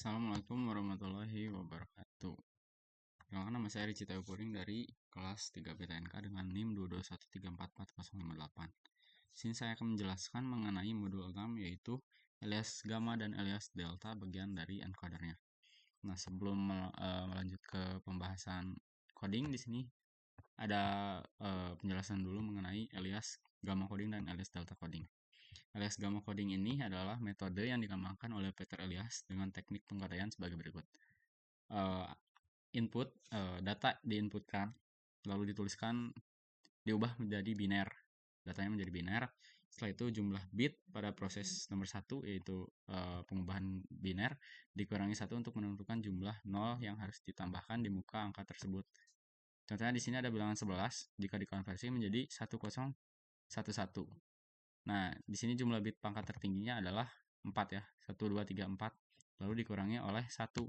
Assalamualaikum warahmatullahi wabarakatuh. Perkenalkan, nama saya Ricci Tayo Puring dari kelas 3 PTNK dengan NIM 221344058. Di sini saya akan menjelaskan mengenai modul 6 yaitu alias gamma dan alias delta bagian dari encodernya. Nah, sebelum melanjut ke pembahasan coding, di sini ada penjelasan dulu mengenai alias gamma coding dan alias delta coding. Alias gamma coding ini adalah metode yang dikembangkan oleh Peter Elias dengan teknik pengkodenya sebagai berikut. Input data diinputkan, lalu dituliskan, diubah menjadi biner. Datanya menjadi biner. Setelah itu jumlah bit pada proses nomor 1 yaitu pengubahan biner dikurangi 1 untuk menentukan jumlah 0 yang harus ditambahkan di muka angka tersebut. Contohnya di sini ada bilangan 11 jika dikonversi menjadi 1011. Nah, di sini jumlah bit pangkat tertingginya adalah 4 ya. 1, 2, 3, 4. Lalu dikurangi oleh 1.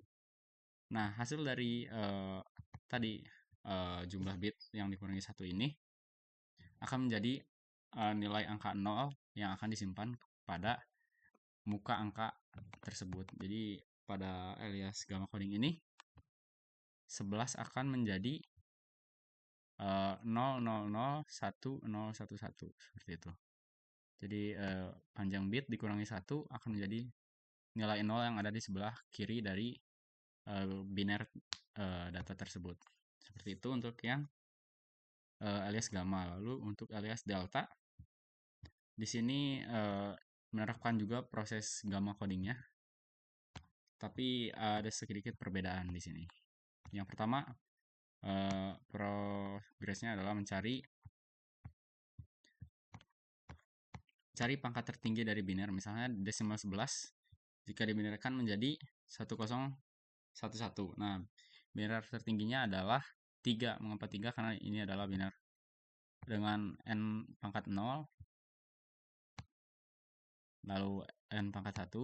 Nah, hasil dari jumlah bit yang dikurangi 1 ini akan menjadi nilai angka 0 yang akan disimpan pada muka angka tersebut. Jadi, pada alias gamma coding ini 11 akan menjadi 0001011 seperti itu. Jadi panjang bit dikurangi 1 akan menjadi nilai 0 yang ada di sebelah kiri dari biner data tersebut. Seperti itu untuk yang alias gamma. Lalu untuk alias delta, di sini menerapkan juga proses gamma codingnya, tapi ada sedikit perbedaan di sini. Yang pertama, progresnya adalah mencari pangkat tertinggi dari biner. Misalnya desimal 11 jika dibinarkan menjadi 1011. Nah, biner tertingginya adalah 3. Mengapa 3? Karena ini adalah biner dengan n pangkat 0, lalu n pangkat 1,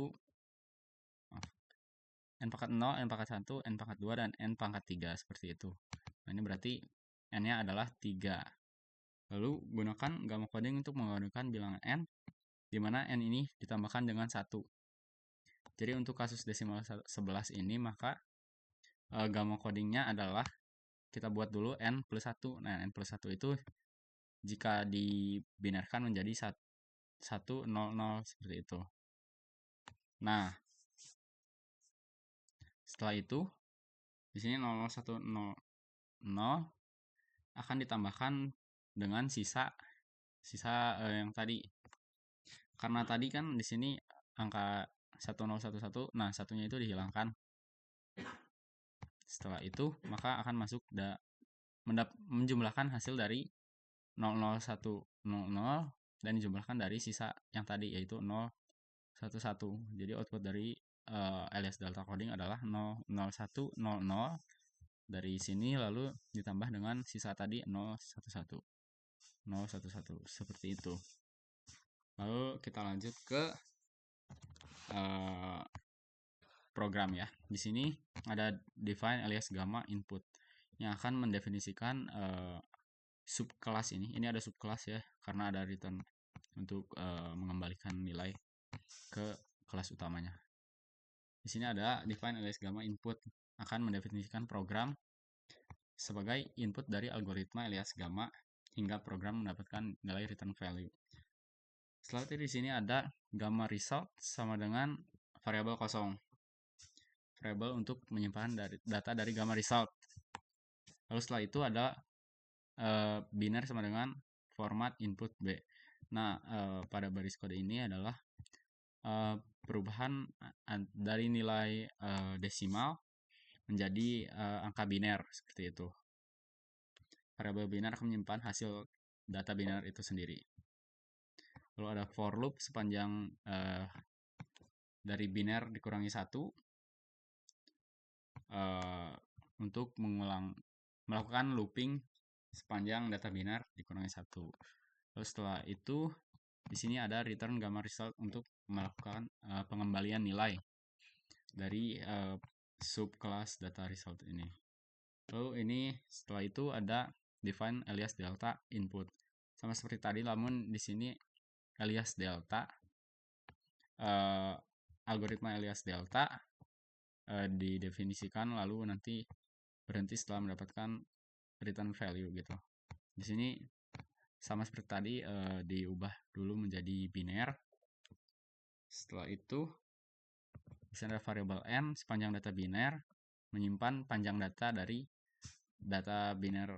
n pangkat 0, n pangkat 1, n pangkat 2, dan n pangkat 3, seperti itu. Nah, ini berarti n-nya adalah 3. Lalu gunakan gamma coding untuk menggunakan bilangan n, di mana n ini ditambahkan dengan 1. Jadi untuk kasus desimal 11 ini, maka gamma codingnya adalah kita buat dulu n plus 1. Nah, n plus 1 itu jika dibinarkan menjadi 100 seperti itu. Nah, setelah itu di sini 00100 akan ditambahkan dengan sisa yang tadi. Karena tadi kan di sini angka 1011, nah satunya itu dihilangkan. Setelah itu maka akan masuk menjumlahkan hasil dari 00100 dan dijumlahkan dari sisa yang tadi yaitu 011. Jadi output dari alias delta coding adalah 00100 dari sini, lalu ditambah dengan sisa tadi 011 seperti itu. Lalu kita lanjut ke program ya. Di sini ada define alias gamma input yang akan mendefinisikan subkelas ini. Ini ada subkelas ya, karena ada return untuk mengembalikan nilai ke kelas utamanya. Di sini ada define alias gamma input akan mendefinisikan program sebagai input dari algoritma alias gamma hingga program mendapatkan nilai return value. Setelah itu di sini ada gamma result sama dengan variabel kosong. Variabel untuk menyimpan data dari gamma result. Lalu setelah itu ada biner sama dengan format input B. Nah, pada baris kode ini adalah perubahan dari nilai desimal menjadi angka biner seperti itu. Variabel biner akan menyimpan hasil data biner itu sendiri. Lalu ada for loop sepanjang dari biner dikurangi 1 untuk melakukan looping sepanjang data biner dikurangi 1. Lalu setelah itu di sini ada return gamma result untuk melakukan pengembalian nilai dari subkelas data result ini. Lalu ini setelah itu ada define alias delta input. Sama seperti tadi, namun di sini alias delta algoritma alias delta didefinisikan lalu nanti berhenti setelah mendapatkan return value gitu. Di sini sama seperti tadi, diubah dulu menjadi biner. Setelah itu di sini ada variabel n sepanjang data biner menyimpan panjang data dari data biner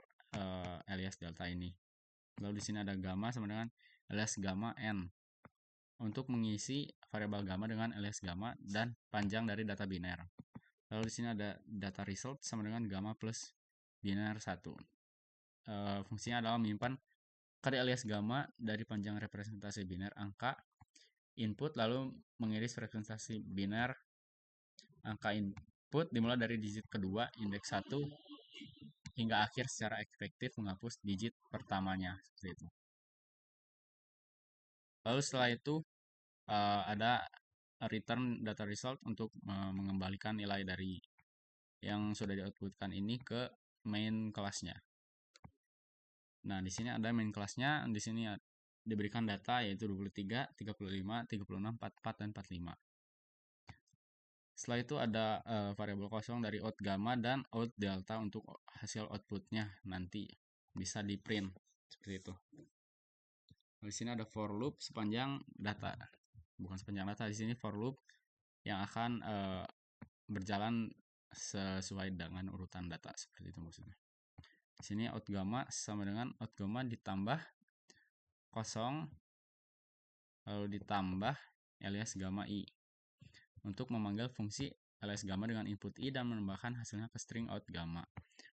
alias delta ini. Lalu di sini ada gamma sama dengan alias gamma n untuk mengisi variabel gamma dengan alias gamma dan panjang dari data biner. Lalu di sini ada data result sama dengan gamma plus biner 1. Fungsinya adalah menyimpan kode alias gamma dari panjang representasi biner angka input lalu mengiris representasi biner angka input dimulai dari digit kedua indeks 1 hingga akhir secara efektif menghapus digit pertamanya seperti itu. Lalu setelah itu ada return data result untuk mengembalikan nilai dari yang sudah di-outputkan ini ke main kelasnya. Nah, di sini ada main kelasnya, di sini diberikan data yaitu 23, 35, 36, 44 dan 45. Setelah itu ada variabel kosong dari out gamma dan out delta untuk hasil outputnya nanti bisa di print seperti itu. Di sini ada for loop sepanjang data, bukan sepanjang data, di sini for loop yang akan berjalan sesuai dengan urutan data seperti itu maksudnya. Di sini out gamma sama dengan out gamma ditambah kosong lalu ditambah alias gamma i untuk memanggil fungsi alias gamma dengan input i dan menambahkan hasilnya ke string out gamma.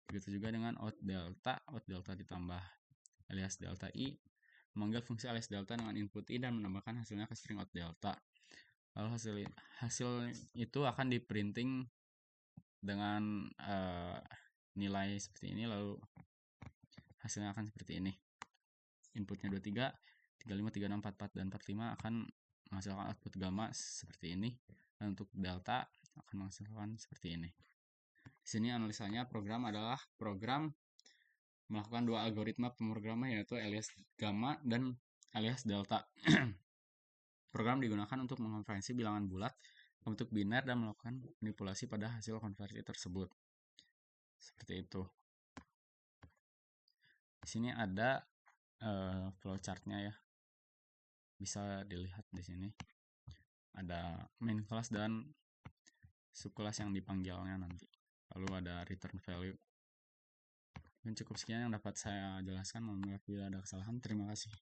Begitu juga dengan out delta ditambah alias delta i memanggil fungsi alias delta dengan input i dan menambahkan hasilnya ke string out delta. Lalu hasil itu akan di printing dengan nilai seperti ini, lalu hasilnya akan seperti ini. Inputnya 23, 35, 36, 44 dan 45 akan menghasilkan output gamma seperti ini, dan untuk delta akan menghasilkan seperti ini. Di sini analisanya program adalah program melakukan dua algoritma pemrograman yaitu alias gamma dan alias delta. Program digunakan untuk mengonversi bilangan bulat untuk biner dan melakukan manipulasi pada hasil konversi tersebut. Seperti itu. Di sini ada flowchartnya ya. Bisa dilihat di sini. Ada main class dan subclass yang dipanggilnya nanti. Lalu ada return value. Dan cukup sekian yang dapat saya jelaskan. Mohon maaf bila ada kesalahan. Terima kasih.